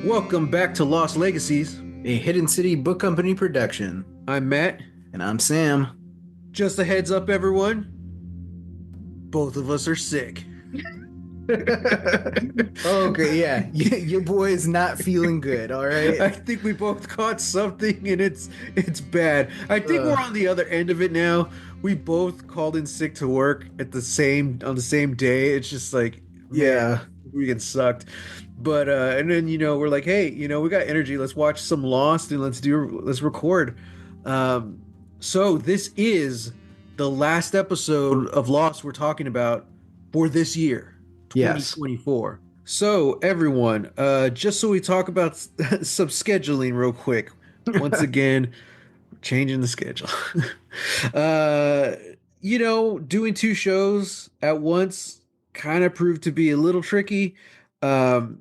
Welcome back to Lost Legacies. A Hidden City Book Company production. I'm Matt. And I'm Sam. Just a heads up, everyone. Both of us are sick. Okay, yeah. Your boy is not feeling good, all right? I think we both caught something and it's bad. I think we're Ugh. on the other end of it now. We both called in sick to work on the same day. It's just like, man, Yeah. we get sucked. But and then we're like, hey, we got energy. Let's watch some Lost and let's record. Um so this is the last episode of Lost we're talking about for this year, Yes. 2024. So everyone, just so we talk about some scheduling real quick. Once again, changing the schedule. uh, doing two shows at once kind of proved to be a little tricky. Um,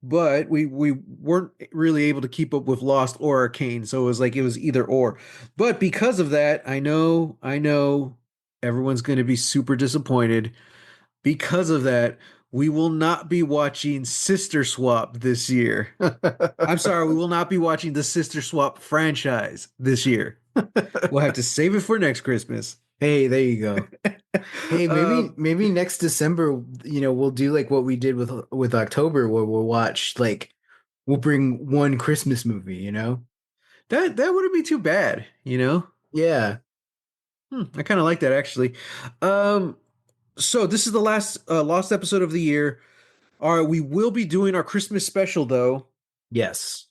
but we weren't really able to keep up with Lost or Arcane, so it was either or. But because of that, I know everyone's going to be super disappointed. Because of that, we will not be watching Sister Swap this year. I'm sorry, we will not be watching the Sister Swap franchise this year. We'll have to save it for next Christmas. Hey, there you go. Hey, maybe Um, maybe next December, we'll do like what we did with October, where we'll watch we'll bring one Christmas movie. that wouldn't be too bad. Yeah. I kind of like that actually. Um, so this is the last Lost episode of the year. All right, we will be doing our Christmas special though. Yes.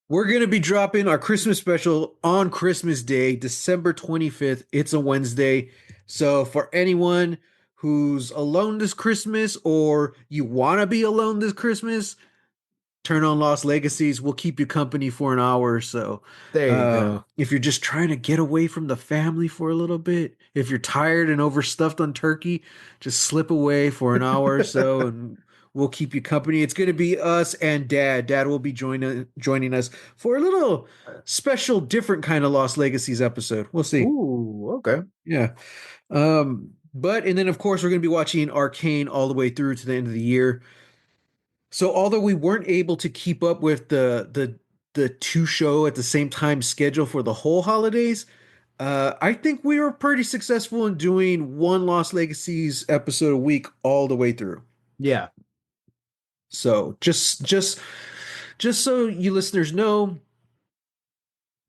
We're going to be dropping our Christmas special on Christmas Day, December 25th. It's a Wednesday. So, for anyone who's alone this Christmas or you want to be alone this Christmas, turn on Lost Legacies. We'll keep you company for an hour or so. There you go. If you're just trying to get away from the family for a little bit, if you're tired and overstuffed on turkey, just slip away for an hour or so and we'll keep you company. It's going to be us and Dad. Dad will be joining us for a little special, different kind of Lost Legacies episode. We'll see. Ooh, okay. Yeah. And then of course we're going to be watching Arcane all the way through to the end of the year. So although we weren't able to keep up with the two show at the same time schedule for the whole holidays, I think we were pretty successful in doing one Lost Legacies episode a week all the way through. Yeah. So just so you listeners know,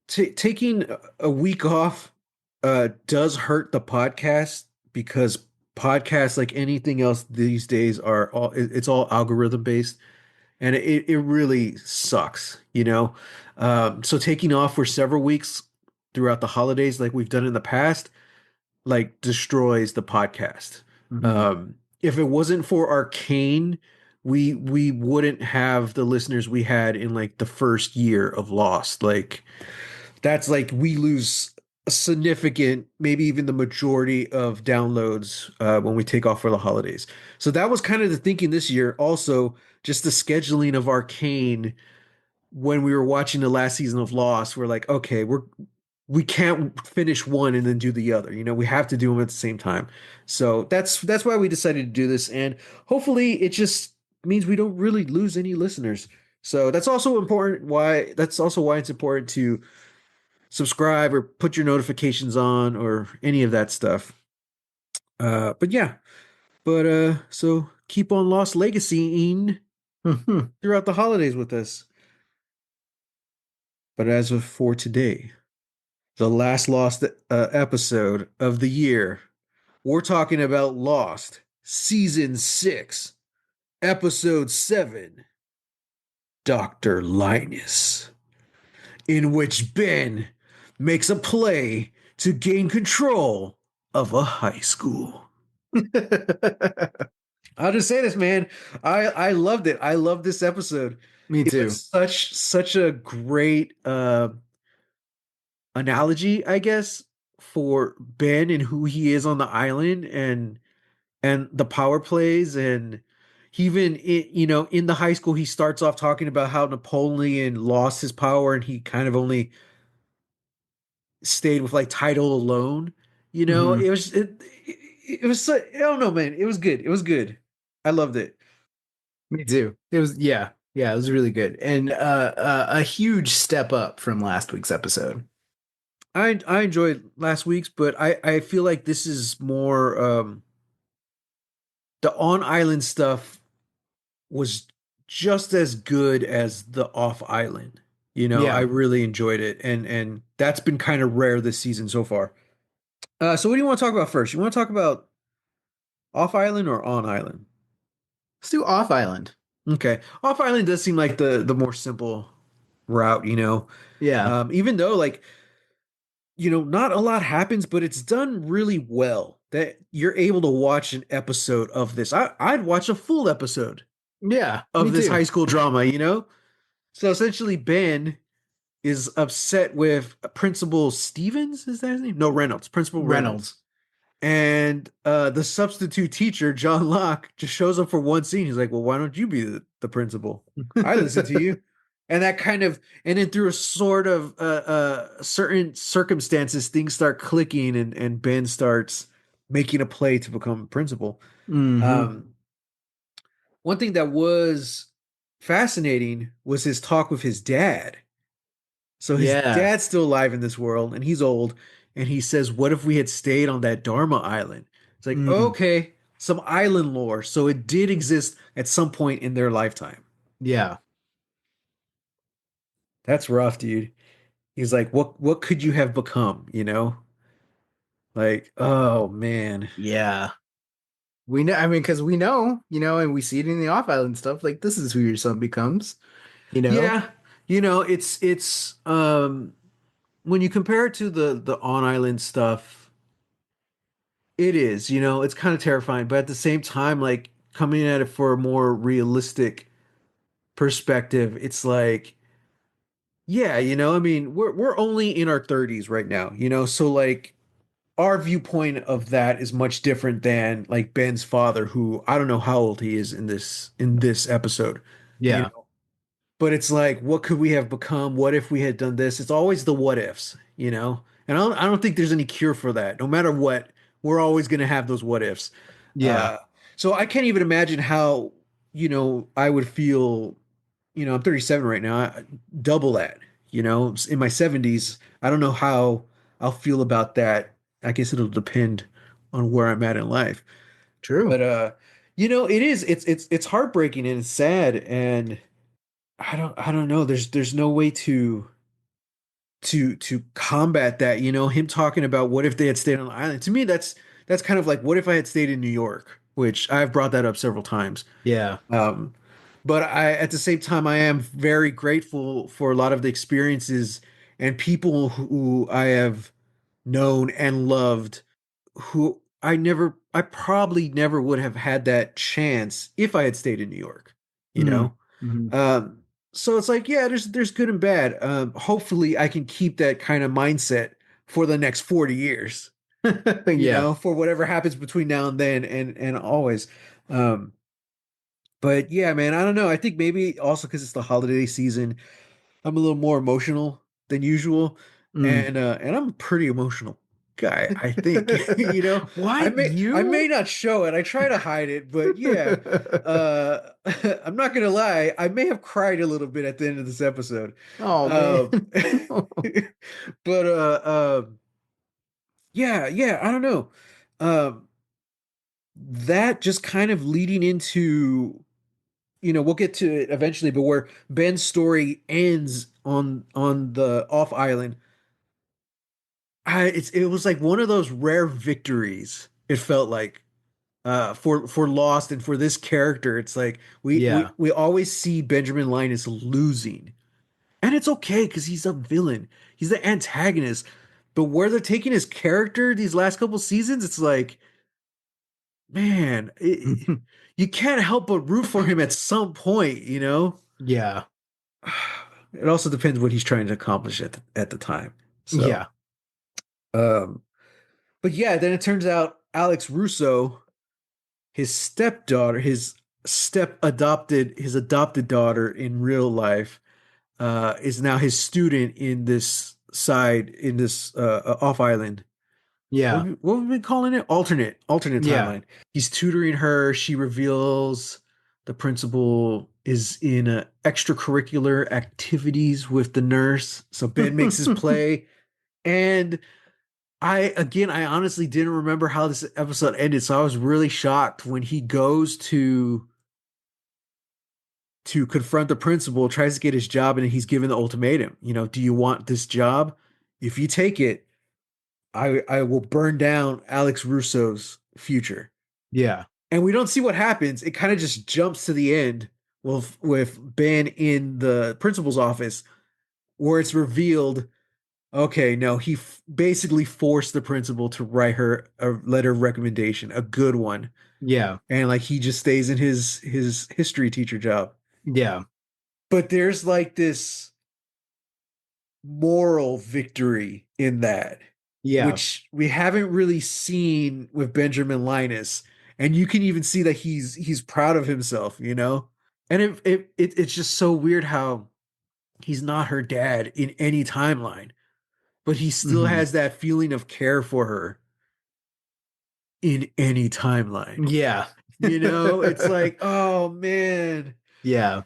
taking a week off does hurt the podcast because podcasts, like anything else these days, it's all algorithm based, and it really sucks. So taking off for several weeks throughout the holidays, like we've done in the past, like destroys the podcast. Mhm. If it wasn't for Arcane, we wouldn't have the listeners we had in like the first year of Lost. Like that's like we lose a significant, maybe even the majority of downloads when we take off for the holidays. So that was kind of the thinking this year. Also, just the scheduling of Arcane when we were watching the last season of Lost, we're like, okay, we can't finish one and then do the other. We have to do them at the same time. So that's why we decided to do this, and hopefully it just means we don't really lose any listeners. So that's also important. That's also why it's important to subscribe or put your notifications on or any of that stuff. But yeah, so keep on Lost Legacying throughout the holidays with us. But as of for today, the last Lost episode of the year, we're talking about Lost Season 6, Episode 7, Dr. Linus, in which Ben makes a play to gain control of a high school. I'll just say this, man. I loved it. I loved this episode. Me It too. was such a great analogy, I guess, for Ben and who he is on the island and the power plays, and he even in the high school he starts off talking about how Napoleon lost his power and he kind of only stayed with like title alone. Hmm. It was so, I don't know, man. It was good. It was good. I loved it. Me too. It was, yeah, yeah, it was really good, and a huge step up from last week's episode. I enjoyed last week's, but I feel like this is more the on island stuff was just as good as the off island. I Yeah. really enjoyed it, and that's been kind of rare this season so far. So what do you want to talk about first? You want to talk about off island or on island? Let's do off island. Okay, off island does seem like the more simple route. Yeah. Even though like not a lot happens, but it's done really well that you're able to watch an episode of this. I'd watch a full episode Yeah, of me this too. high school drama. So essentially, Ben is upset with Principal Stevens. Is that his name? No, Reynolds. Principal Reynolds. Reynolds. And the substitute teacher, John Locke, just shows up for one scene. He's like, "Well, why don't you be the principal? I listen to you." And that kind of, and then through a sort of certain circumstances, things start clicking, and Ben starts making a play to become principal. Hmm. Um, One thing that was fascinating was his talk with his dad. So his Yeah. dad's still alive in this world, and he's old. And he says, "What if we had stayed on that Dharma island?" It's like, Mm. okay, some island lore. So it did exist at some point in their lifetime. Yeah. That's rough, dude. He's like, what could you have become? Like, oh man. Yeah. We know, I mean, because we know, and we see it in the off island stuff. Like, this is who your son becomes, you know? Yeah, it's when you compare it to the on island stuff, it is, it's kind of terrifying, but at the same time, like coming at it for a more realistic perspective, it's like, yeah, I mean, we're only in our 30s right now, so like our viewpoint of that is much different than like Ben's father, who I don't know how old he is in this episode, you Yeah. know. But it's like, what could we have become? What if we had done this? It's always the what ifs. And I don't think there's any cure for that. No matter what, we're always going to have those what ifs. Yeah. Uh, so I can't even imagine how, I would feel, I'm 37 right now, double that, in my 70s. I don't know how I'll feel about that. I guess it'll depend on where I'm at in life. True. But it's heartbreaking and it's sad and I don't know. There's no way to combat that. Him talking about what if they had stayed on the island. To me, that's kind of like what if I had stayed in New York, which I've brought that up several times. Yeah. Um, but I at the same time I am very grateful for a lot of the experiences and people who I have known and loved who I probably never would have had that chance if I had stayed in New York, you Mm. know? Hmm. Um, so it's like, yeah, there's good and bad. Hopefully I can keep that kind of mindset for the next 40 years, Yeah. for whatever happens between now and then and always. Um, but yeah, man, I don't know. I think maybe also because it's the holiday season, I'm a little more emotional than usual, Mm. and I'm a pretty emotional guy, I think. I What? may You? not show it. I try to hide it, but yeah, uh, I'm not gonna lie. I may have cried a little bit at the end of this episode, Oh, man. um, but yeah. I don't know. Um, that just kind of leading into we'll get to it eventually, but where Ben's story ends on the off island, it was like one of those rare victories. It felt like for Lost and for this character, it's like we we Yeah. we always see Benjamin Linus losing, and it's okay because he's a villain, he's the antagonist. But where they're taking his character these last couple seasons, it's like, man, you can't help but root for him at some point. Yeah. It also depends what he's trying to accomplish at the time. So, Yeah. um, but yeah, then it turns out Alex Russo, his stepdaughter, his step adopted his adopted daughter in real life is now his student in this off island. Yeah. What have we been calling it? Alternate Yeah. timeline. He's tutoring her. She reveals the principal is in extracurricular activities with the nurse. So Ben makes his play. And I honestly didn't remember how this episode ended. So I was really shocked when he goes to confront the principal, tries to get his job, and he's given the ultimatum. Do you want this job? If you take it, I will burn down Alex Russo's future. Yeah. And we don't see what happens. It kind of just jumps to the end with Ben in the principal's office where it's revealed, okay, no, basically forced the principal to write her a letter of recommendation, a good one. Yeah. And like he just stays in his history teacher job. Yeah. But there's like this moral victory in that, Yeah. which we haven't really seen with Benjamin Linus. And you can even see that he's proud of himself. And it's just so weird how he's not her dad in any timeline, but he still Hmm. has that feeling of care for her in any timeline. Yeah. It's like, oh man. Yeah.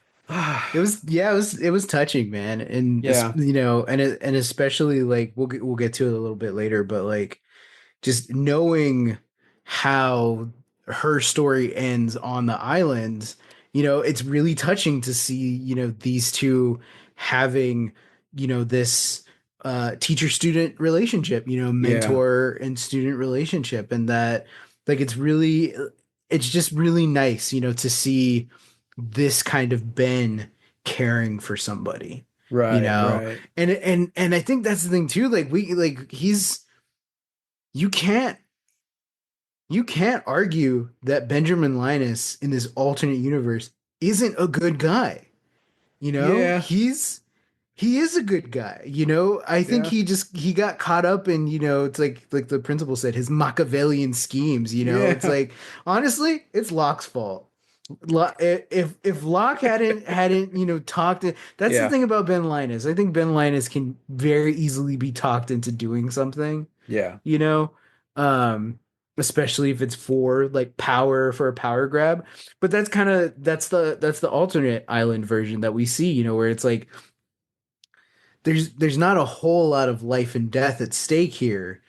It was, yeah, it was touching, man. And Yeah. and especially like we'll get to it a little bit later, but like just knowing how her story ends on the island, it's really touching to see, these two having, this teacher student relationship, Yeah. mentor and student relationship. And that like it's just really nice, to see this kind of Ben caring for somebody, Right, right. and I think that's the thing too. Like you can't you can't argue that Benjamin Linus in this alternate universe isn't a good guy. Yeah. He is a good guy. I think Yeah. he got caught up in, it's like the principal said, his Machiavellian schemes. It's Yeah. like honestly, it's Locke's fault. If Locke hadn't talked to, that's the Yeah. thing about Ben Linus. I think Ben Linus can very easily be talked into doing something, Yeah. you know, um, especially if it's for like power for a power grab. But that's the alternate island version that we see, where it's like there's not a whole lot of life and death at stake here.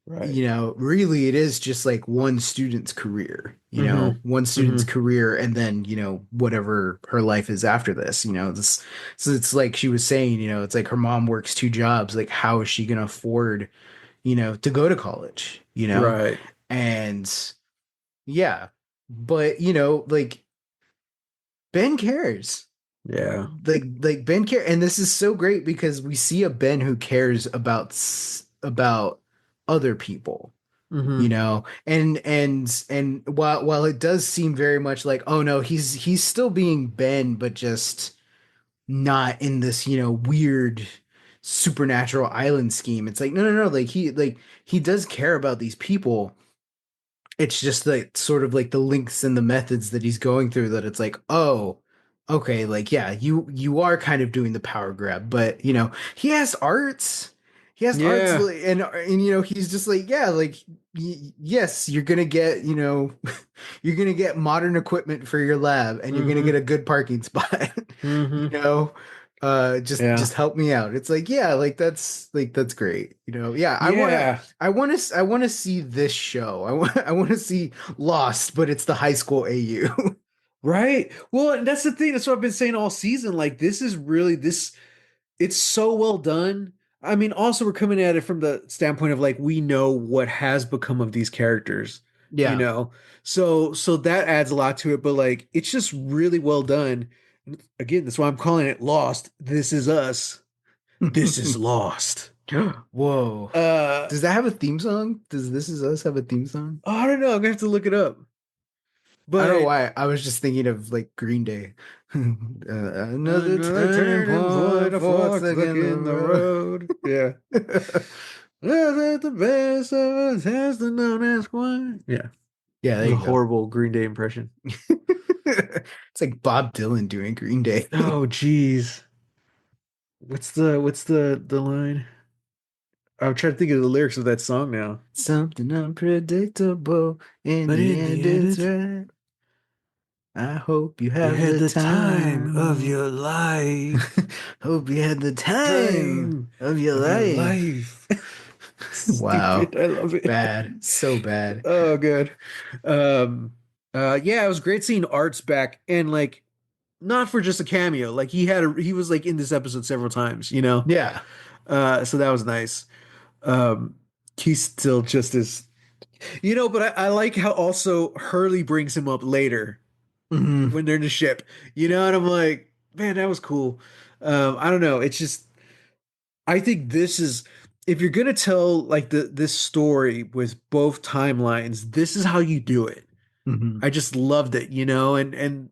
Right. Really it is just like one student's career, Mm-hmm. one student's Mm-hmm. career, and then, whatever her life is after this, this. So it's like she was saying, it's like her mom works two jobs. Like, how is she going to afford, to go to college, Right. and yeah, but, like Ben cares. Yeah. Like Ben care, and this is so great because we see a Ben who cares about other people, Mm-hmm. and while it does seem very much like, oh no, he's still being Ben, but just not in this, weird supernatural island scheme. It's like, no, like he does care about these people. It's just like sort of like the links and the methods that he's going through, that it's like, oh, okay, like yeah, you are kind of doing the power grab, but he has arts. He has arts, Yeah. like, and he's just like, yeah, like yes, you're gonna get, you're gonna get modern equipment for your lab, and you're gonna get Mm-hmm. a good parking spot. you Mm-hmm. know just Yeah. help me out. It's like, yeah, like that's great. Yeah, Yeah. I want to see this show. I want to see Lost, but it's the high school AU. Right. Well, and that's the thing. That's what I've been saying all season. Like, this is really this. It's so well done. I mean, also we're coming at it from the standpoint of like we know what has become of these characters, you Yeah. know. So that adds a lot to it. But like, it's just really well done. Again, that's why I'm calling it Lost. This is us. This is Lost. Whoa. Uh, Does that have a theme song? Does This Is Us have a theme song? I don't know. I'm gonna have to look it up. I don't know But why. I was just thinking of like Green Day. Another another turning turning point, point, a fork fork stuck stuck in in the road. Yeah. the road. That the best of us has the known as one. Yeah. Yeah, there A you go. horrible Green Day impression. It's like Bob Dylan doing Green Day. Oh, geez. What's the line? I'm trying to think of the lyrics of that song now. Something unpredictable. In But the in the end, end, it's it's right. I hope you you have had the the time of time. your life. Hope you had the time Time of your of your life. life. Wow. Stupid. I love it. Bad. So bad. Oh, good. Um, yeah, it was great seeing Art's back and like not for just a cameo. Like he was like in this episode several times, you know? Yeah. So that was nice. Um, he's still just as but I like how also Hurley brings him up later Hmm. when they're in the ship, and I'm like, man, that was cool. I don't know. It's just I think this is if you're gonna tell like this story with both timelines, this is how you do it. Hmm. I just loved it, and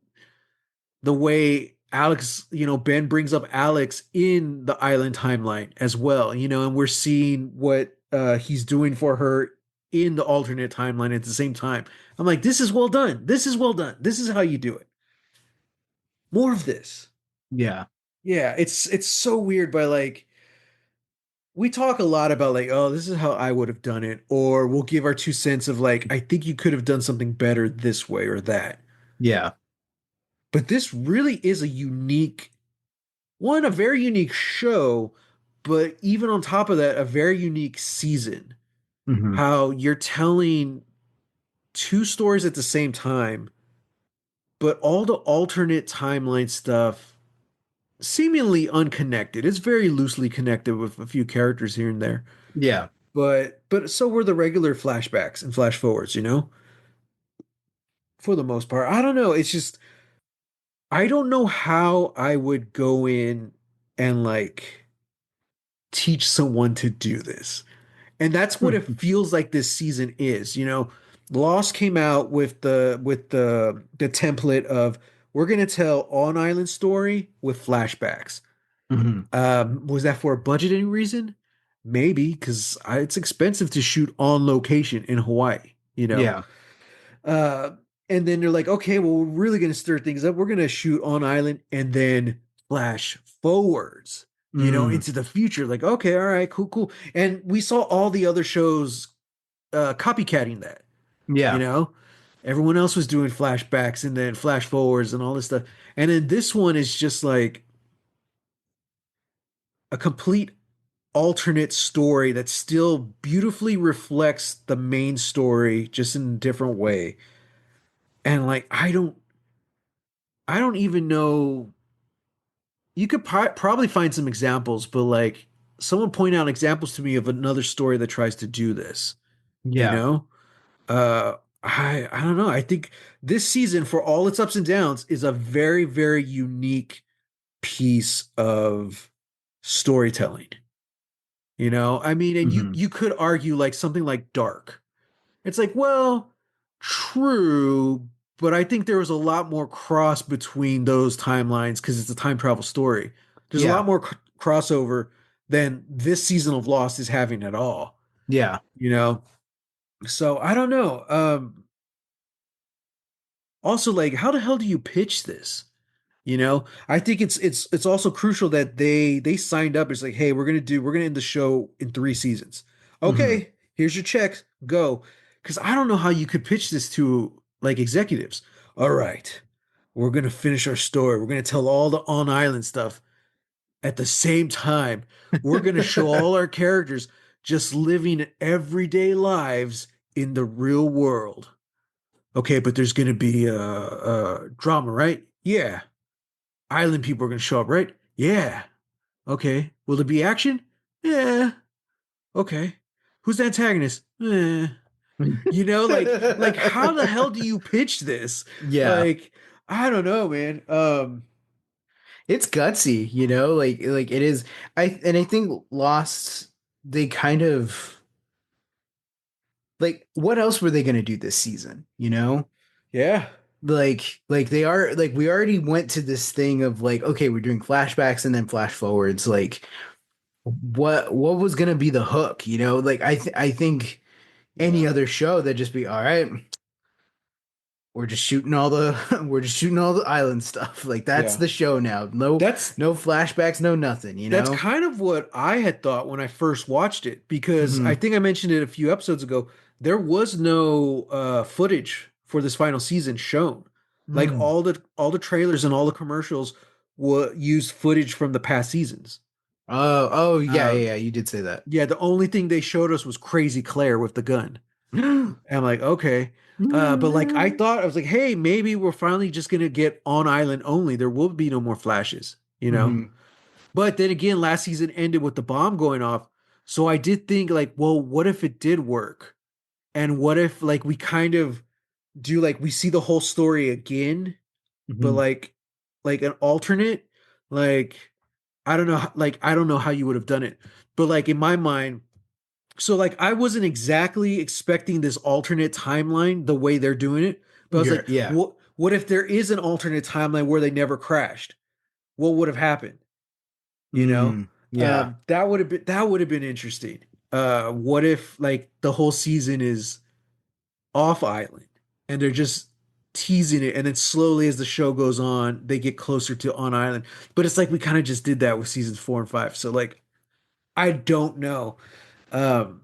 the way Alex, Ben brings up Alex in the island timeline as well, and we're seeing what he's doing for her in the alternate timeline at the same time. I'm like, this is well done. This is well done. This is how you do it. More of this. Yeah. Yeah, it's so weird, but like we talk a lot about like, oh, this is how I would have done it, or we'll give our 2 cents of like, I think you could have done something better this way or that. Yeah. But this really is a very unique show, but even on top of that, a very unique season. Hmm. How you're telling two stories at the same time, but all the alternate timeline stuff seemingly unconnected. It's very loosely connected with a few characters here and there. Yeah. But so were the regular flashbacks and flash forwards, for the most part. I don't know. It's just I don't know how I would go in and like teach someone to do this. And that's what it feels like this season is. Lost came out with the template of we're gonna tell on island story with flashbacks. Hmm. Was that for a budgeting reason? Maybe because it's expensive to shoot on location in Hawaii. Yeah. Uh, and then they're like, okay, well, we're really gonna stir things up. We're gonna shoot on island and then flash forwards, Mm. into the future. Like, okay, all right, cool, cool. And we saw all the other shows copycatting that, you Yeah. know. Everyone else was doing flashbacks and then flash forwards and all this stuff. And then this one is just like a complete alternate story that still beautifully reflects the main story just in a different way. And like I don't even know. You could probably find some examples, but like someone point out examples to me of another story that tries to do this, you Yeah. know? Uh I don't know. I think this season for all its ups and downs is a very very unique piece of storytelling. I mean, and you Hmm. you could argue like something like Dark. It's like, well, true, but I think there was a lot more cross between those timelines because it's a time travel story. There's a Yeah. lot more crossover than this season of Lost is having at all, Yeah. you know? So I don't know. Also, like, how the hell do you pitch this? I think it's also crucial that they signed up. It's like, hey, we're gonna end the show in 3 seasons. Hmm. Okay, here's your check, go. Because I don't know how you could pitch this to like executives. All right, we're gonna finish our story. We're gonna tell all the on island stuff at the same time. We're gonna show all our characters just living everyday lives in the real world. Okay, but there's gonna be a drama, right? Yeah, island people are going to show up, right? Yeah. Okay. Will there be action? Yeah. Okay. Who's the antagonist? Like how the hell do you pitch this? Yeah. Like, I don't know, man. It's gutsy, like it is. I think Lost, they kind of like, what else were they going to do this season, Yeah. like they are, like, we already went to this thing of like, okay, we're doing flashbacks and then flash forwards. Like, what was going to be the hook, like I think any Yeah. other show that just be all right, we're just shooting all the we're just shooting all the island stuff. Like that's Yeah. the show now. No That's no flashbacks, no nothing, you that's know? kind of what I had thought when I first watched it because I Mm-hmm. think I mentioned it a few episodes ago. There was no footage for this final season shown. Like Mm. all the trailers and all the commercials used footage from the past seasons. Oh yeah, Um, yeah, you did say that. yeah, the only thing they showed us was Crazy Claire with the gun. And I'm like, okay. But like I thought, I was like, hey, maybe we're finally just gonna get on island only. There will be no more flashes, you know? Hmm. But then again, last season ended with the bomb going off. So I did think like, well, what if it did work? And what if like we kind of do like we see the whole story again, but Hmm. like an alternate? Like I don't know, like I don't know how you would have done it. But like in my mind, so like I wasn't exactly expecting this alternate timeline the way they're doing it, but I was like, Yeah. what if there is an alternate timeline where they never crashed? What would have happened? You know, Mm. Yeah. that would have been interesting. What if like the whole season is off island and they're just teasing it, and then slowly as the show goes on, they get closer to on island. But it's like we kind of just did that with seasons 4 and 5. So like I don't know. Um,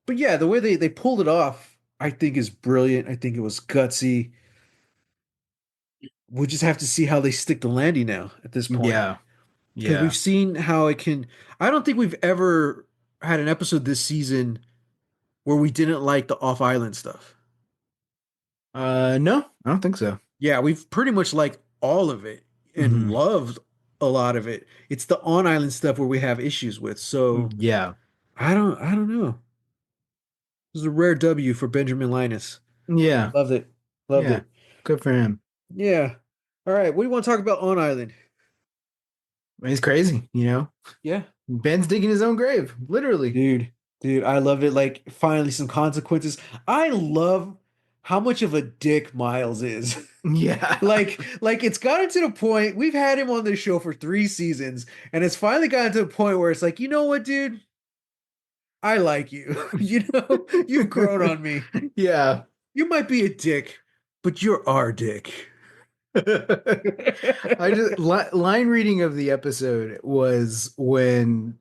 but yeah, the way they pulled it off, I think is brilliant. I think it was gutsy. We'll just have to see how they stick the landing now at this point. Yeah. Because we've Yeah. seen how it can. I don't think we've ever had an episode this season where we didn't like the off island stuff. No, I don't think so. Yeah, we've pretty much liked all of it and Hmm. loved a lot of it. It's the on island stuff where we have issues with. So Yeah. I don't know. This is a rare W for Benjamin Linus. Yeah. Loved it. Loved Yeah. it. Good for him. Yeah. All right. What do you want to talk about on island? He's crazy, you know? Yeah. Ben's digging his own grave, literally. Dude, dude, I loved it. Like finally some consequences. I love how much of a dick Miles is. Yeah. Like it's gotten to the point we've had him on this show for 3 seasons, and it's finally gotten to the point where it's like, you know what, dude? I like you. You know, you've grown on me. Yeah. You might be a dick, but you're our dick. I just line reading of the episode was when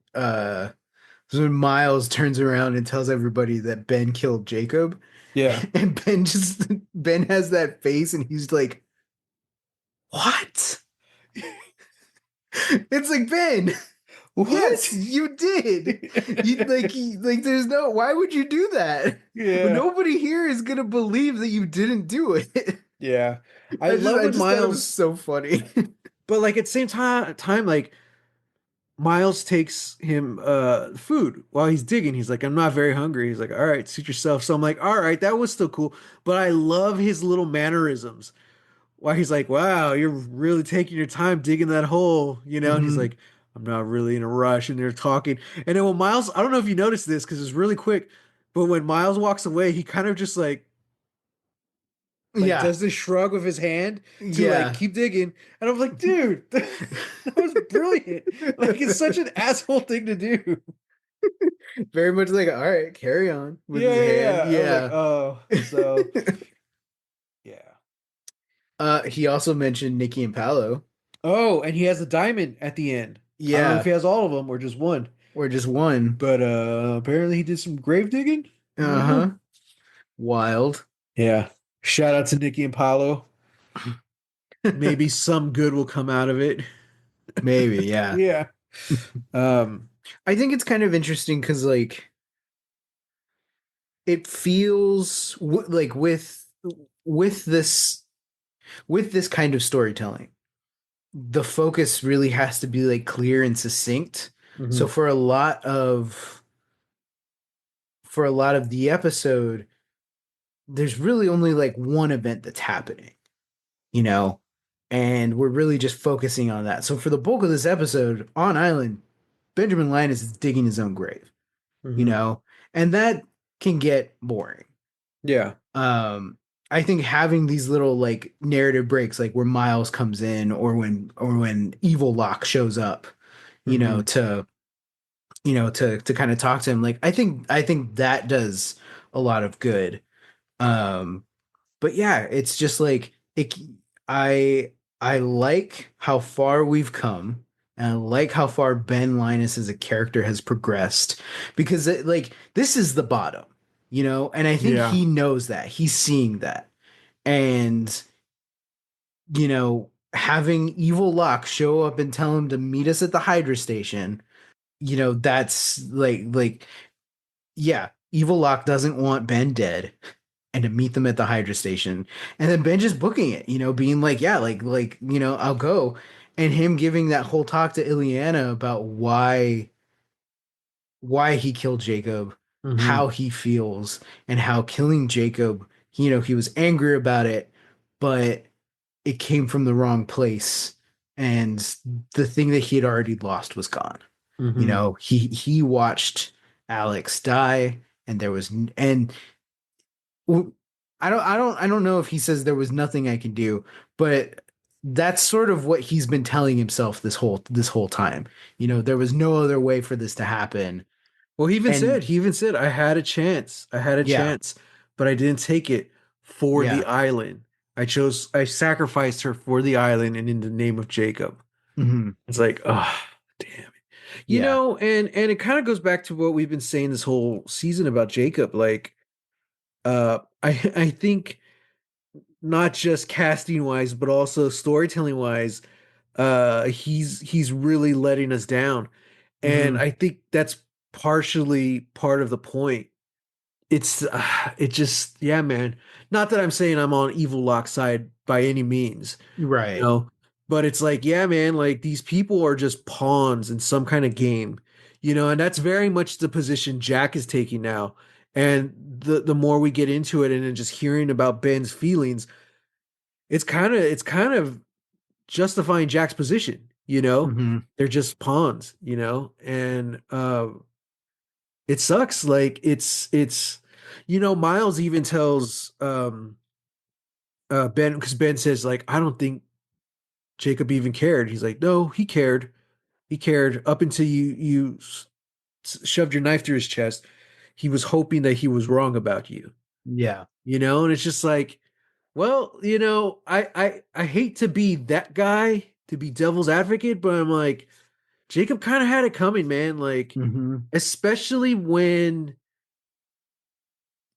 Miles turns around and tells everybody that Ben killed Jacob. Yeah. And Ben has that face and he's like, "What?" It's like, Ben, yes, What? you did. Like there's no, why would you do that? Yeah. Nobody here is gonna believe that you didn't do it. Yeah. I love I when just thought it was Miles, so funny. but like at the same time, like Miles takes him food while he's digging. He's like, I'm not very hungry. He's like, all right, suit yourself. So I'm like, all right, that was still cool. But I love his little mannerisms. While he's like, wow, you're really taking your time digging that hole, you know? And he's Hmm. like, I'm not really in a rush. And they're talking. And then when Miles, I don't know if you noticed this because it's really quick, but when Miles walks away, he kind of just like Yeah. does this shrug with his hand to like Yeah. keep digging. And I'm like, dude, that was brilliant. Like it's such an asshole thing to do. Very much like, all right, carry on with Yeah, his yeah, hand. yeah. I was like, Yeah. oh, so yeah. He also mentioned Nikki and Paolo. Oh, and he has a diamond at the end. I don't know if Yeah. he has all of them or just one, Or just one. but apparently he did some grave digging. I don't Uh-huh. know. Wild. Yeah. Shout out to Nikki and Paolo. Maybe some good will come out of it. Maybe, yeah. Yeah. Um, I think it's kind of interesting because like it feels like with this with this kind of storytelling, the focus really has to be like clear and succinct. So mhm, for a lot of the episode, there's really only like one event that's happening, you know, and we're really just focusing on that. So for the bulk of this episode on Island, Benjamin Linus is digging his own grave, you mhm. know, and that can get boring. Yeah. um I think having these little like narrative breaks, like where Miles comes in, or when Evil Locke shows up, you know, Mhm. to kind of talk to him, like I think that does a lot of good. um but yeah, it's just like it. I I like how far we've come, and I like how far Ben Linus as a character has progressed because like this is the bottom, and I think Yeah. he knows that he's seeing that, and having Evil Locke show up and tell him to meet us at the Hydra station, that's like yeah, Evil Locke doesn't want Ben dead and to meet them at the Hydra station. And then Ben just booking it, being like, yeah, I'll go. And him giving that whole talk to Ileana about why he killed Jacob, Hmm. how he feels, and how killing Jacob, he was angry about it, but it came from the wrong place. And the thing that he had already lost was gone. Hmm. He watched Alex die, and there was and well, I don't know if he says there was nothing I can do, but that's sort of what he's been telling himself this whole time. There was no other way for this to happen. Well, And he even said, I had a chance. I had a yeah, chance, but I didn't take it for the yeah. island. I sacrificed her for the island and in the name of Jacob. Hmm. It's like, oh, damn it. Yeah. And it kind of goes back to what we've been saying this whole season about Jacob. Like, I think not just casting wise, but also storytelling wise, he's really letting us down. And Hmm. I think that's partially part of the point. It just, yeah, man. Not that I'm saying I'm on Evil Lock's side by any means, you Right. know, but it's like, yeah, man, like these people are just pawns in some kind of game, and that's very much the position Jack is taking now. And the more we get into it and then just hearing about Ben's feelings, it's kind of justifying Jack's position. Hmm. They're just pawns, and it sucks. Like Miles even tells Ben, because Ben says, like, I don't think Jacob even cared. He's like, no, he cared. He cared up until you shoved your knife through his chest. He was hoping that he was wrong about Yeah. and it's just like, well, I hate to be that guy, to be devil's advocate, but I'm like, Jacob kind of had it coming, man. Like, Hmm. especially when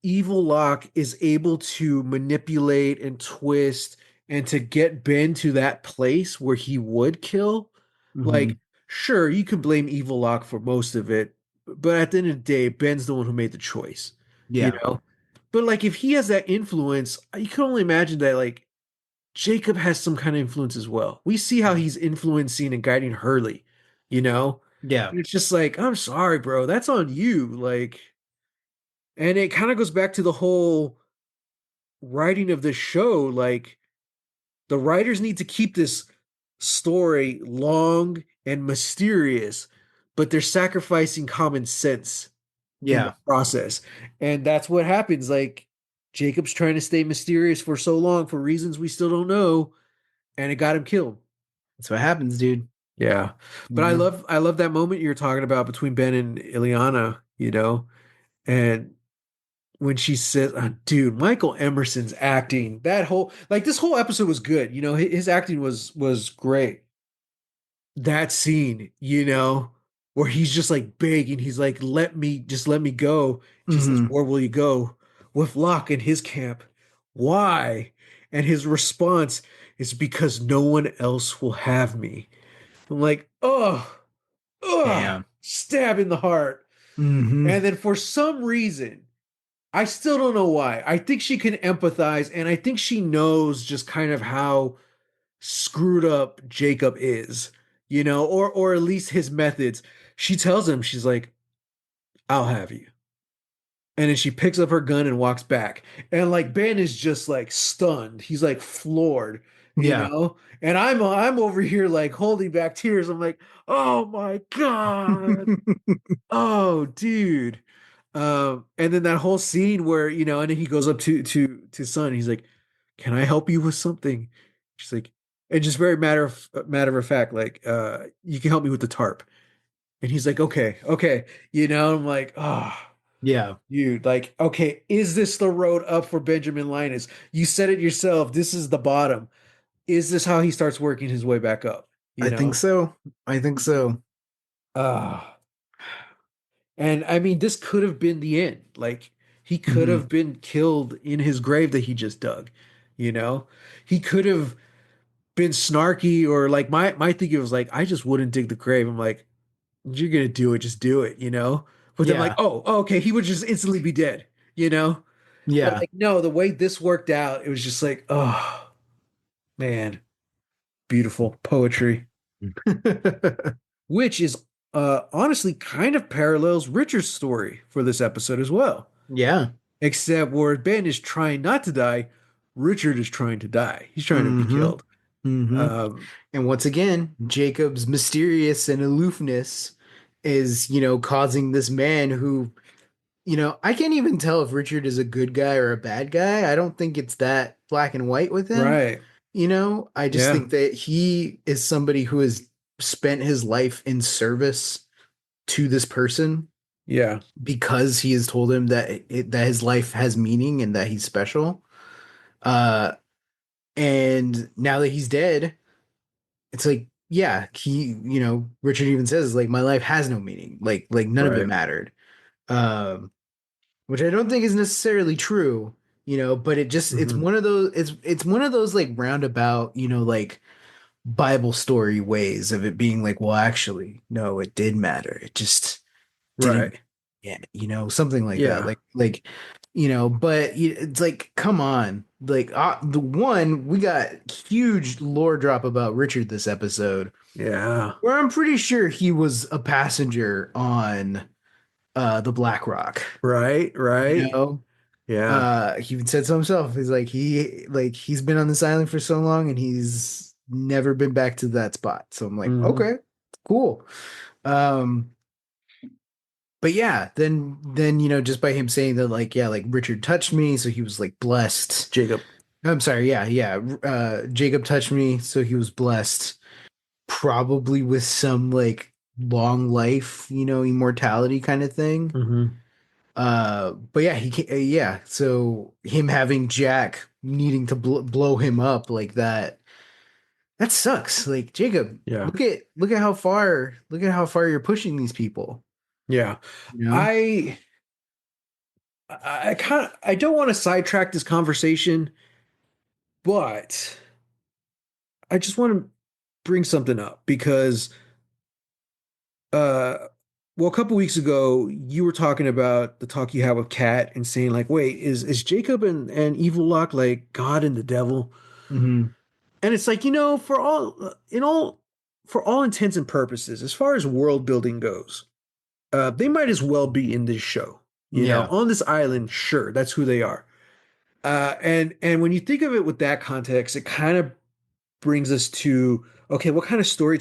Evil Locke is able to manipulate and twist and to get Ben to that place where he would kill. Hmm. Like, sure, you can blame Evil Locke for most of it, but at the end of the day, Ben's the one who made the choice, you Yeah. know? But like, if he has that influence, you can only imagine that, like, Jacob has some kind of influence as well. We see how he's influencing and guiding Hurley, you know? Yeah. And it's just like, I'm sorry, bro, that's on you. Like, and it kind of goes back to the whole writing of this show. Like, the writers need to keep this story long and mysterious, but they're sacrificing common sense in the Yeah. process. And that's what happens. Like, Jacob's trying to stay mysterious for so long for reasons we still don't know, and it got him killed. That's what happens, dude. Yeah. But I Hmm. love I love that moment you're talking about between Ben and Ileana. And when she says, dude, Michael Emerson's acting, this whole episode was good. His acting was great. That scene, where he's just like begging, he's like, let me go. She says, Hmm. where will you go? With Locke in his camp. Why? And his response is, because no one else will have me. I'm like, Damn. stab in the heart. Hmm. And then for some reason, I still don't know why. I think she can empathize, and I think she knows just kind of how screwed up Jacob is, or at least his methods. She tells him, she's like, I'll have you. And then she picks up her gun and walks back. And like Ben is just like stunned. He's like floored, you Yeah. know? And I'm over here like holding back tears. I'm like, oh my God. Oh, dude. And then that whole scene where, and then he goes up to Son. He's like, "Can I help you with something?" She's like, and just very matter of fact, like, you can help me with the tarp. And he's like, "Okay, okay." I'm like, oh. Yeah. Dude, like, okay, is this the road up for Benjamin Linus? You said it yourself. This is the bottom. Is this how he starts working his way back up? You I think know? so. I think so. Ah. And I mean, this could have been the end. Like, he could Hmm. have been killed in his grave that he just dug. You know? He could have been snarky, or like my thinking was like, I just wouldn't dig the grave. I'm like, you're gonna do it, just do it, you know? But then like, Yeah. oh, okay, he would just instantly be dead, you know? But Yeah. like, no, the way this worked out, it was just like, oh man, beautiful poetry, which is honestly kind of parallels Richard's story for this episode as well. Yeah. Except where Ben is trying not to die, Richard is trying to die. He's trying to be Hmm. killed. Hmm. Um, And once again, Jacob's mysterious and aloofness is, causing this man who, I can't even tell if Richard is a good guy or a bad guy. I don't think it's that black and white with him. right. I just Yeah. think that he is somebody who has spent his life in service to this person Yeah. because he has told him that his life has meaning and that he's special. Uh, and now that he's dead, it's like, yeah, Richard even says like my life has no meaning, like none of it Right. mattered. Um, which I don't think is necessarily true, but it's Hmm. one of those it's one of those like roundabout, like Bible story ways of it being like, well, actually, no, it did matter. It just didn't, Right. yeah, something like that. Yeah. But it's like, come on. Like the one we got huge lore drop about Richard this episode, Yeah. where I'm pretty sure he was a passenger on the Black Rock. Right. You Right. know, Yeah. he even said so himself. He's like he's been on this island for so long and he's never been back to that spot. So I'm like, Hmm. okay, cool. Um, but yeah, then just by him saying that, like, yeah, like Richard touched me, so he was like blessed. Jacob. I'm sorry, yeah, yeah. Jacob touched me, so he was blessed, probably with some like long life, immortality kind of thing. Hmm. But yeah, yeah. So him having Jack needing to blow him up like that, that sucks. Like Jacob, Yeah. look at how far you're pushing these people. Yeah. You know. I I don't want to sidetrack this conversation, but I just want to bring something up because uh well, a couple weeks ago you were talking about the talk you had with Kat and saying like, wait, is Jacob and Evil Lock like God and the devil? Hmm. And it's like, for all intents and purposes, as far as world building goes, they might as well be in this show. Yeah. On this island, sure, that's who they are. And when you think of it with that context, it kind of brings us to, okay, what kind of story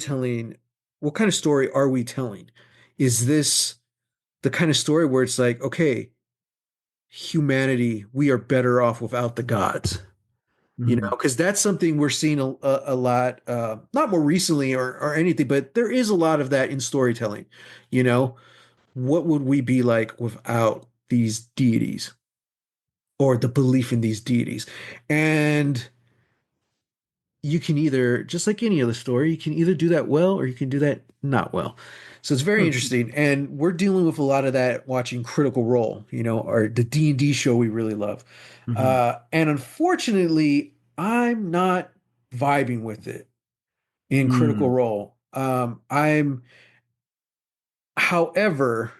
are we telling? Is this the kind of story where it's like, okay, humanity, we are better off without the gods? Hmm. Because that's something we're seeing a lot, not more recently or anything, but there is a lot of that in storytelling. You know, what would we be like without these deities or the belief in these deities? And you can either, just like any other story, you can either do that well or you can do that not well. So it's very interesting, and we're dealing with a lot of that watching Critical Role, or the D&D show we really love. Hmm. And unfortunately, I'm not vibing with it in Critical Mm. Role. However,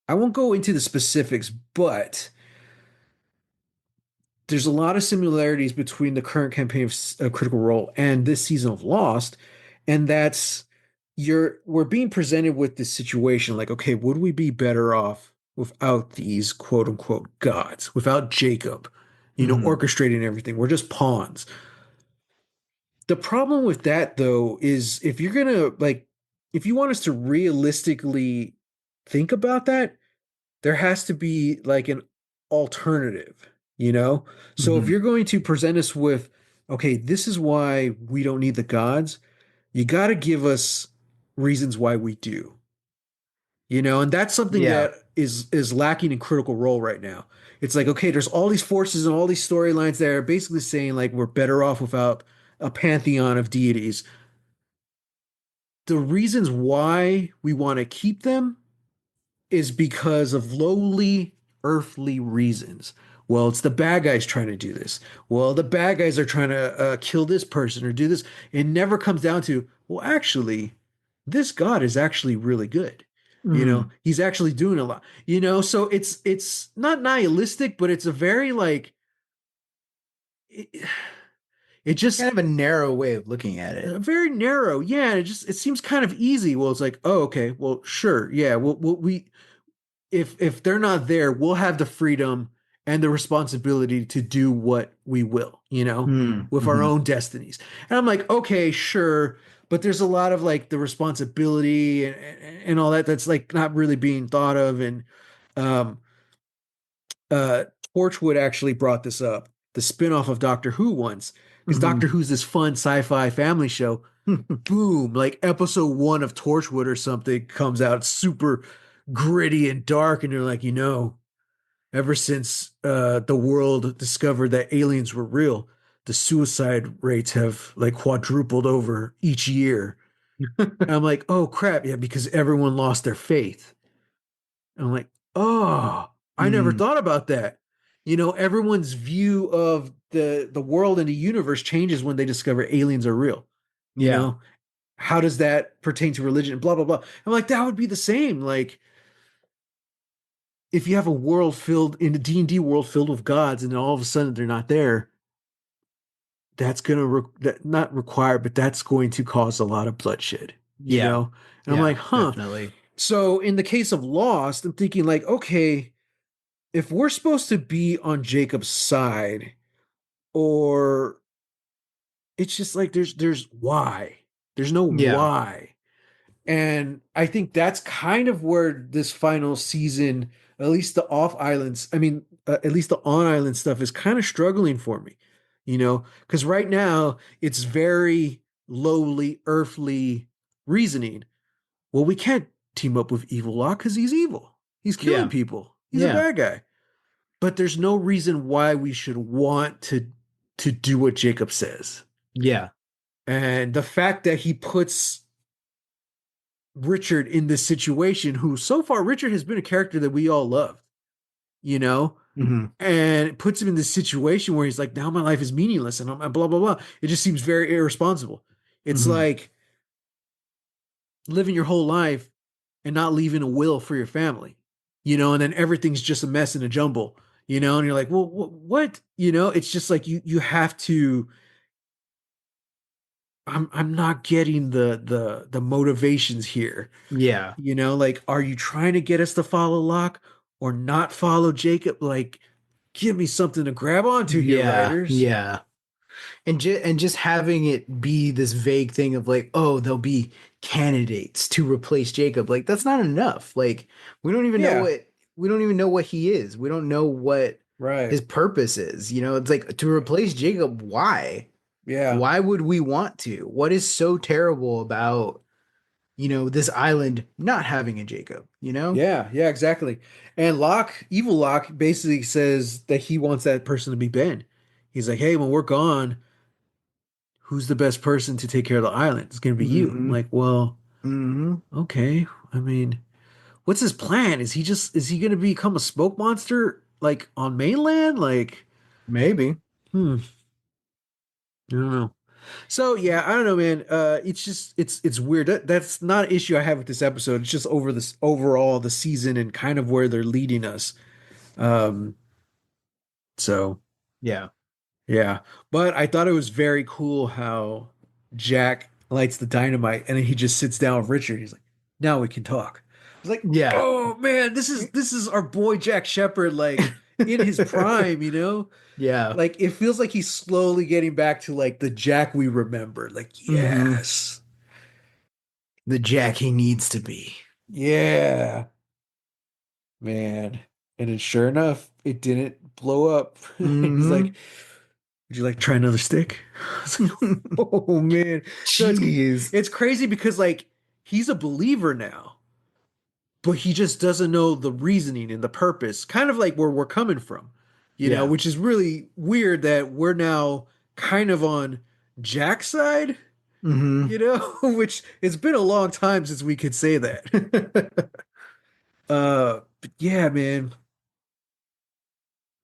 I won't go into the specifics, but there's a lot of similarities between the current campaign of Critical Role and this season of Lost, and that's we're being presented with this situation like, okay, would we be better off without these quote unquote gods, without Jacob, Hmm. orchestrating everything? We're just pawns. The problem with that though is if you're gonna like, if you want us to realistically think about that, there has to be like an alternative, you know? So if Hmm. you're going to present us with, okay, this is why we don't need the gods, you got to give us reasons why we do. And that's something Yeah. that is lacking in Critical Role right now. It's like, okay, there's all these forces and all these storylines that are basically saying like we're better off without a pantheon of deities. The reasons why we want to keep them is because of lowly earthly reasons. Well, it's the bad guys trying to do this. Well, the bad guys are trying to kill this person or do this. It never comes down to, well, actually, this God is actually really good. Mm. He's actually doing a lot. So it's not nihilistic, but it's a very like it, it just Kind of a narrow way of looking at it. very narrow. Yeah, it seems kind of easy. Well, it's like, oh, okay, well, sure, yeah, we if they're not there, we'll have the freedom and the responsibility to do what we will, Mm. with our Hmm. own destinies. And I'm like, okay, sure, but there's a lot of like the responsibility and all that that's like not really being thought of. And um, uh, Torchwood actually brought this up, the spinoff of Doctor Who once, because Doctor Hmm. Who's this fun sci-fi family show. Boom, like episode one of Torchwood or something comes out super gritty and dark, and they're like, ever since the world discovered that aliens were real, the suicide rates have like quadrupled over each year. And I'm like, oh crap, yeah, because everyone lost their faith. And I'm like, oh, I never Mm. thought about that. Everyone's view of the world and the universe changes when they discover aliens are real. You Yeah. know, how does that pertain to religion? Blah blah blah. I'm like, that would be the same. Like, if you have a world filled in a D&D world filled with gods, and then all of a sudden they're not there, that's gonna not require, but that's going to cause a lot of bloodshed. you Yeah. know. And I'm like, Yeah. huh. Definitely. So in the case of Lost, I'm thinking like, okay, if we're supposed to be on Jacob's side, or it's just like there's why. There's no Yeah. why. And I think that's kind of where this final season, at least the off islands, I mean, at least the on island stuff is kind of struggling for me, because right now it's very lowly, earthly reasoning. Well, we can't team up with Evil Locke because he's evil. He's killing Yeah. people. He's a Yeah. bad guy. But there's no reason why we should want to do what Jacob says. Yeah. And the fact that he puts Richard in this situation, who so far Richard has been a character that we all love, you know, Hmm. and it puts him in this situation where he's like, now my life is meaningless and I'm blah blah blah. It just seems very irresponsible. It's Hmm. like living your whole life and not leaving a will for your family, and then everything's just a mess and a jumble, and you're like, well, what, it's just like you have to. I'm not getting the motivations here. Yeah. Like, are you trying to get us to follow Locke or not follow Jacob? Like, give me something to grab onto here, Yeah. writers. Yeah. And just having it be this vague thing of like, oh, there'll be candidates to replace Jacob. Like that's not enough. Like we don't even know Yeah, what we don't even know what he is. We don't know what right. his purpose is. It's like to replace Jacob, why? Yeah, Why would we want to? What is so terrible about, this island not having a Jacob, yeah, exactly. And Locke, evil Locke, basically says that he wants that person to be Ben. He's like, hey, when we're gone, who's the best person to take care of the island? It's gonna be you. I'm Mm-hmm. like, well, Mm-hmm. okay. I mean, what's his plan? Is he gonna become a smoke monster like on mainland? Like, Maybe. I don't know. So yeah, I don't know, man. It's just it's weird. That's not an issue I have with this episode. It's just over this overall the season and kind of where they're leading us. Um, so Yeah. yeah, but I thought it was very cool how Jack lights the dynamite and then he just sits down with Richard. He's like, "Now we can talk." I was like, Yeah. "Oh man, this is our boy Jack Shepherd like in his prime, Yeah. Like it feels like he's slowly getting back to like the Jack we remember. Like, Mm-hmm. yes. The Jack he needs to be. Yeah, man. And then sure enough, it didn't blow up. He's Mm-hmm. like, would you like to try another stick? I was like, oh man. So it's Jeez. it's crazy because like he's a believer now, but he just doesn't know the reasoning and the purpose, kind of like where we're coming from, Yeah. which is really weird that we're now kind of on Jack's side, Hmm. which it's been a long time since we could say that. But yeah, man.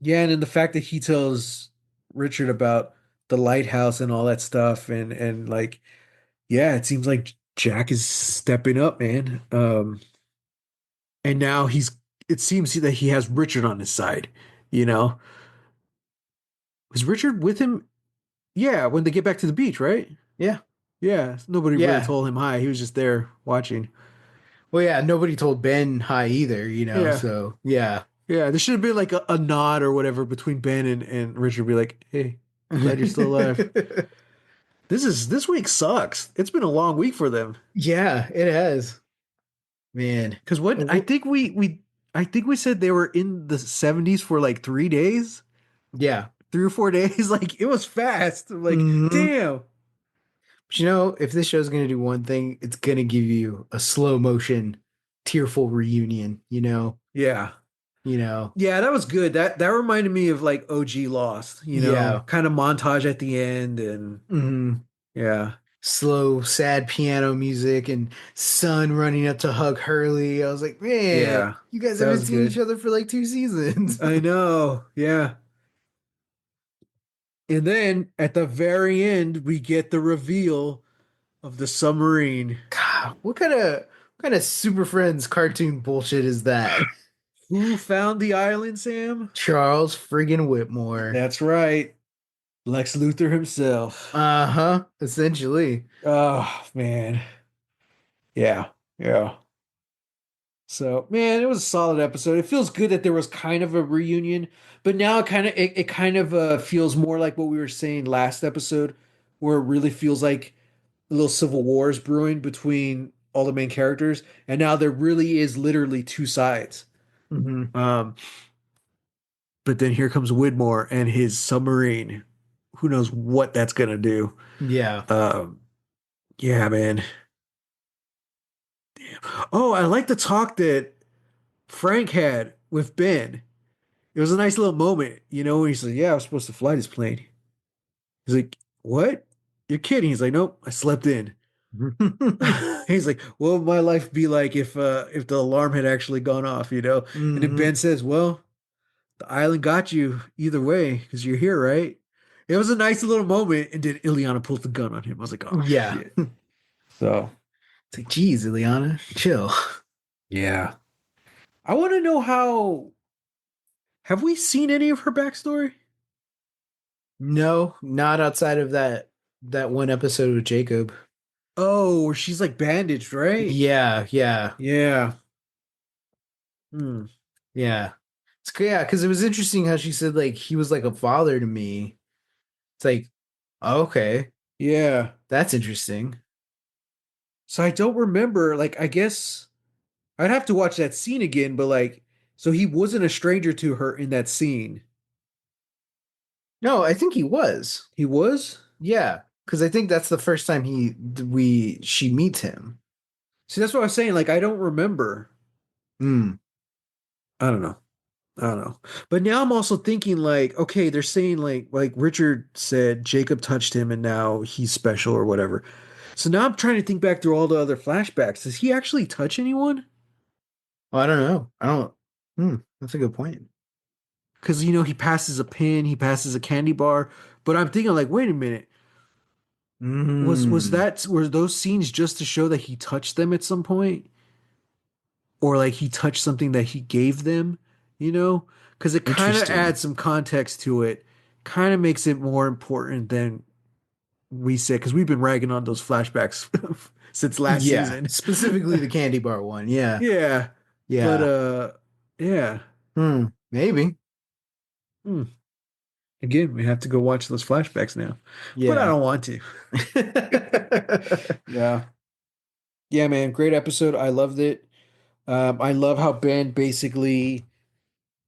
Yeah, and then the fact that he tells Richard about the lighthouse and all that stuff, and like, yeah, it seems like Jack is stepping up, man. And now it seems that he has Richard on his side, you know. Was Richard with him? Yeah, when they get back to the beach, right? Yeah. Yeah, nobody really Yeah. told him hi. He was just there watching. Well, yeah, nobody told Ben hi either, Yeah, so yeah. yeah. There should have been like a nod or whatever between Ben and Richard. Be like, hey, glad you're still alive. This week sucks. It's been a long week for them. Yeah, it has. Man. Because what I Wh- think I think we said they were in the 70s for like 3 days, Yeah. 3 or 4 days. Like it was fast. I'm like, Hmm. damn. But if this show's gonna do one thing, it's gonna give you a slow motion, tearful reunion, Yeah. you know. Yeah, that was good. That reminded me of like OG Lost, Yeah. kind of montage at the end and Hmm. yeah. Slow, sad piano music and Son running up to hug Hurley. I was like, man, Yeah. you guys That haven't was seen each good. other for like 2 seasons. I know. Yeah. And then at the very end, we get the reveal of the submarine. God, what kind of Super Friends cartoon bullshit is that? Who found the island, Sam? Charles friggin' Whitmore. That's right. Lex Luthor himself. Uh-huh, essentially. Oh, man. Yeah. Yeah. So, man, it was a solid episode. It feels good that there was kind of a reunion, but now it kind of feels more like what we were saying last episode, where it really feels like a little civil war is brewing between all the main characters, and now there really is literally two sides. Hmm. Um, but then here comes Widmore and his submarine. Who knows what that's gonna do? Yeah. Um, yeah, man. Oh, I like the talk that Frank had with Ben. It was a nice little moment, when he's like, "Yeah, I was supposed to fly this plane." He's like, "What? You're kidding?" He's like, "Nope, I slept in." He's like, "What would my life be like if the alarm had actually gone off?" And then Hmm. Ben says, "Well, the island got you either way because you're here, right?" It was a nice little moment, and then Ileana pulls the gun on him. I was like, "Oh Yeah. shit!" So It's like, geez, Ileana, chill. yeah, I want to know how. Have we seen any of her backstory? No, not outside of that one episode with Jacob. Oh, where she's like bandaged, right? Yeah, yeah, Yeah. Hmm. yeah. Yeah, because it was interesting how she said like he was like a father to me. It's like, okay, Yeah. that's interesting. So I don't remember. Like, I guess I'd have to watch that scene again, but like, so he wasn't a stranger to her in that scene. No, I think he was. He was? Yeah, because I think that's the first time she meets him. See, that's what I was saying. Like, I don't remember. Hmm. I don't know. I don't know. But now I'm also thinking like, okay, they're saying like Richard said Jacob touched him and now he's special or whatever. So now I'm trying to think back through all the other flashbacks. Does he actually touch anyone? Well, I don't know. I don't. Hmm. That's a good point. Because he passes a pin, he passes a candy bar. But I'm thinking like, wait a minute. Hmm. Were those scenes just to show that he touched them at some point? Or like he touched something that he gave them, you know? Because it kind of Interesting. adds some context to it, kind of makes it more important than we said, because we've been ragging on those flashbacks since last Yeah, season. specifically the candy bar one. Yeah, Yeah. But yeah. yeah. Hmm. Maybe. Hmm. Again, we have to go watch those flashbacks now. But I Yeah. don't want to. Yeah. Yeah, man. Great episode. I loved it. I love how Ben basically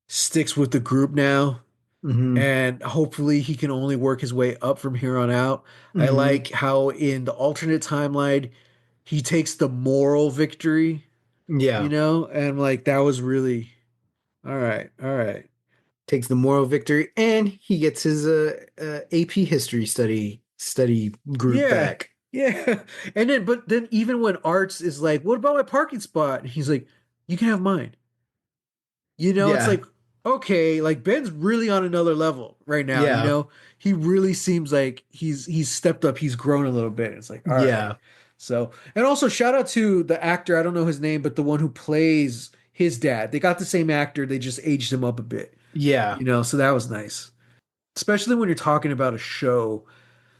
sticks with the group now, Hmm. and hopefully he can only work his way up from here on out. I Hmm. like how in the alternate timeline he takes the moral victory. Yeah. And like that was really all right, all right. Takes the moral victory, and he gets his AP history study group Yeah, back. yeah. And then, but then even when Arts is like, "What about my parking spot?" And he's like, "You can have mine." It's Yeah. like, okay, like Ben's really on another level right now. Yeah. He really seems like he's stepped up, he's grown a little bit. It's like, all right. Yeah. So, and also shout out to the actor, I don't know his name, but the one who plays his dad. They got the same actor, they just aged him up a bit. Yeah. So that was nice. Especially when you're talking about a show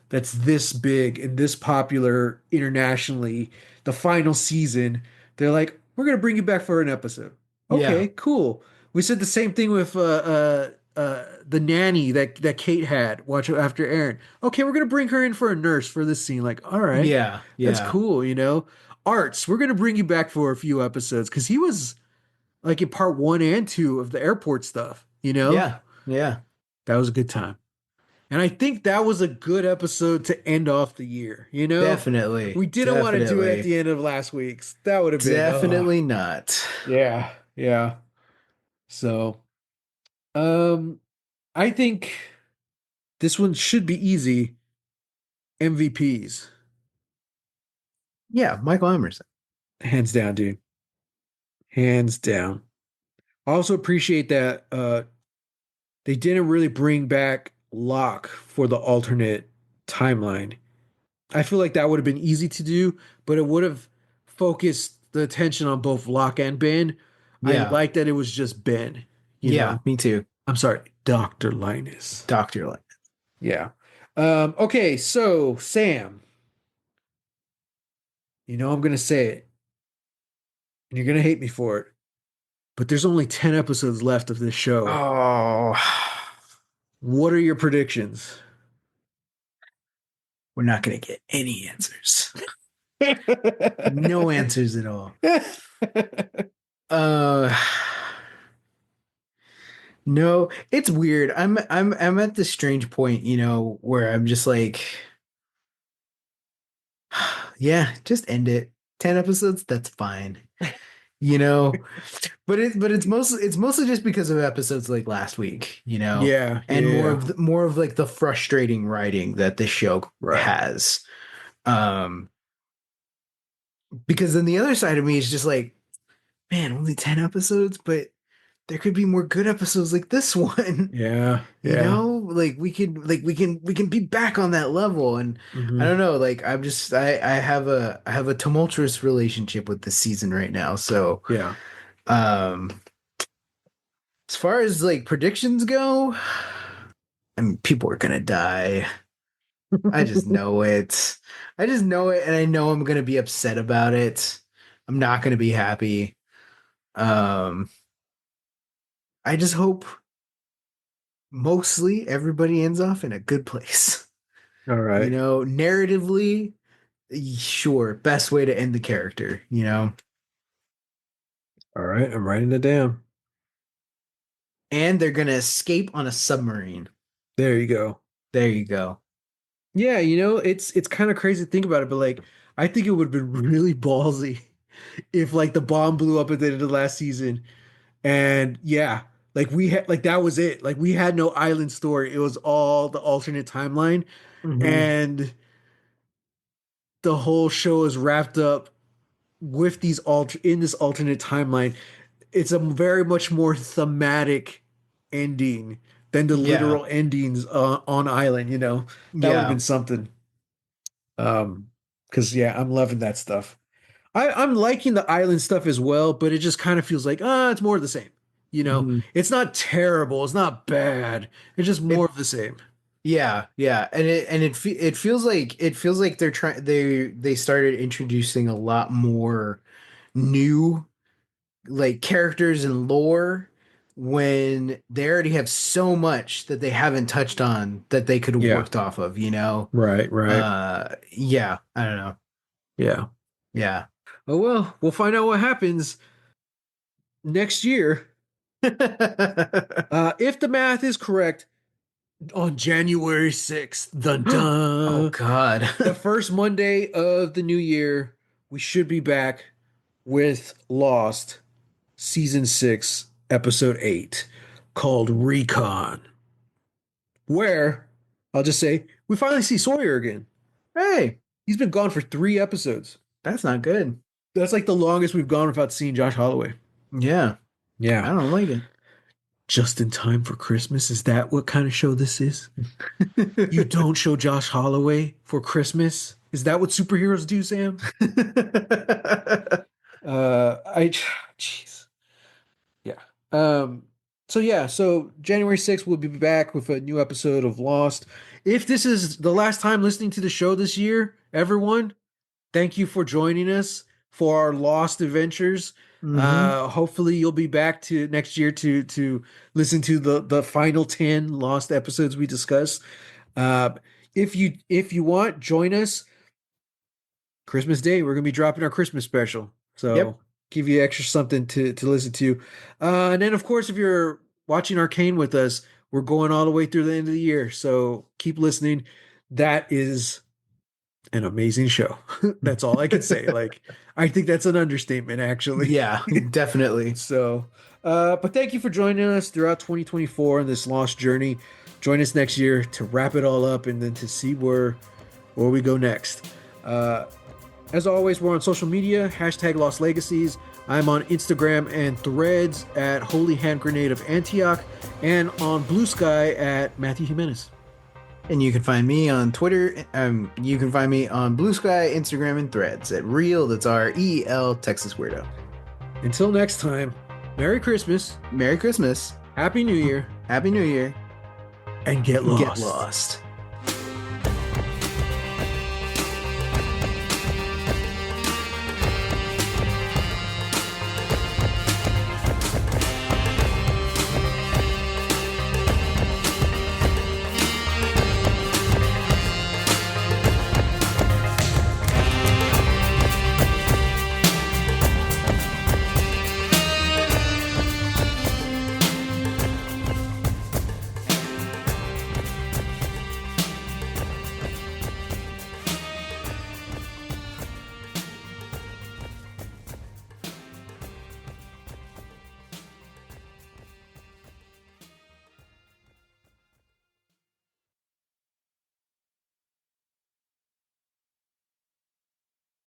that's this big and this popular internationally, the final season, they're like, we're gonna bring you back for an episode. Yeah. Okay, cool. We said the same thing with the nanny that Kate had watch after Aaron. Okay, we're gonna bring her in for a nurse for this scene. Like, all right, Yeah. that's Yeah. cool. Arts, we're gonna bring you back for a few episodes because he was like in part 1 and 2 of the airport stuff. Yeah. Yeah. That was a good time. And I think that was a good episode to end off the year. Definitely. We didn't want to do it at Definitely. the end of last week's. That would have been, oh, Definitely not. yeah, yeah. So, um, I think this one should be easy. MVPs, Yeah, Michael Emerson. hands down, dude. Hands down. I also appreciate that they didn't really bring back Locke for the alternate timeline. I feel like that would have been easy to do, but it would have focused the attention on both Locke and Ben. I Yeah. like that it was just Ben, you Yeah, know. me too. I'm sorry, Dr. Linus. Doctor Light. Yeah. Okay, so Sam, I'm gonna say it, and you're gonna hate me for it, but there's only 10 episodes left of this show. Oh, What are your predictions? we're not gonna get any answers. No answers at all. Uh no, it's weird. I'm at this strange point, where I'm just like, yeah, just end it. 10 episodes, that's fine. You know, but it's mostly just because of episodes like last week, Yeah, and yeah, more of like the frustrating writing that this show right. has. Um, because then the other side of me is just like, man, only 10 episodes, but there could be more good episodes like this one. Yeah, yeah. Like we can be back on that level. And I Hmm. don't know, like I have a tumultuous relationship with this season right now. So Yeah. um as far as like predictions go, I mean, people are gonna die. I just know it. I just know it, and I know I'm gonna be upset about it. I'm not gonna be happy. Um, I just hope mostly everybody ends off in a good place. All right. Narratively, sure, best way to end the character. All right. I'm writing it down. And they're gonna escape on a submarine. There you go. There you go. Yeah, it's kind of crazy to think about it, but like I think it would have been really ballsy if like the bomb blew up at the end of the last season and yeah, like we had like that was it. Like we had no island story. It was all the alternate timeline Hmm. and the whole show is wrapped up with these alter in this alternate timeline. It's a very much more thematic ending than the Yeah. literal endings on island. That would have Yeah. been something. Because yeah, I'm loving that stuff. I'm liking the island stuff as well, but it just kind of feels like it's more of the same. Hmm. It's not terrible, it's not bad. It's just more It of the same. Yeah, yeah, and it feels like they started introducing a lot more new like characters and lore when they already have so much that they haven't touched on that they could have Yeah. worked off of. Right, right. Yeah, I don't know. Yeah. Yeah. Oh well, we'll find out what happens next year. If the math is correct, on January 6th, dun Oh dun, God. the first Monday of the new year, we should be back with Lost season 6, episode 8, called Recon, where I'll just say we finally see Sawyer again. Hey, He's been gone for 3 episodes. that's not good. That's like the longest we've gone without seeing Josh Holloway. Yeah, I Yeah. don't like it. Just in time for Christmas. Is that what kind of show this is? You don't show Josh Holloway for Christmas? Is that what superheroes do, Sam? Jeez. Yeah. So January 6th, we'll be back with a new episode of Lost. If this is the last time listening to the show this year, everyone, thank you for joining us for our Lost adventures. Hmm. Hopefully you'll be back to next year to listen to the final 10 Lost episodes we discuss. Uh, if you want, join us Christmas Day. We're gonna be dropping our Christmas special, Yep. so give you extra something to listen to. And then, of course, if you're watching Arcane with us, we're going all the way through the end of the year. So keep listening. That is an amazing show. That's all I can say. Like, I think that's an understatement, actually. Yeah, definitely. So, but thank you for joining us throughout 2024 in this Lost journey. Join us next year to wrap it all up and then to see where we go next. Uh, as always, we're on social media, hashtag Lost Legacies. I'm on Instagram and Threads at Holy Hand Grenade of Antioch and on BluSky at Matthew Jimenez. And you can find me on Twitter. You can find me on BluSky, Instagram, and Threads at Real. That's REL Texas Weirdo. Until next time, Merry Christmas, Merry Christmas. Happy New Year, Happy New Year. and get lost. Get lost.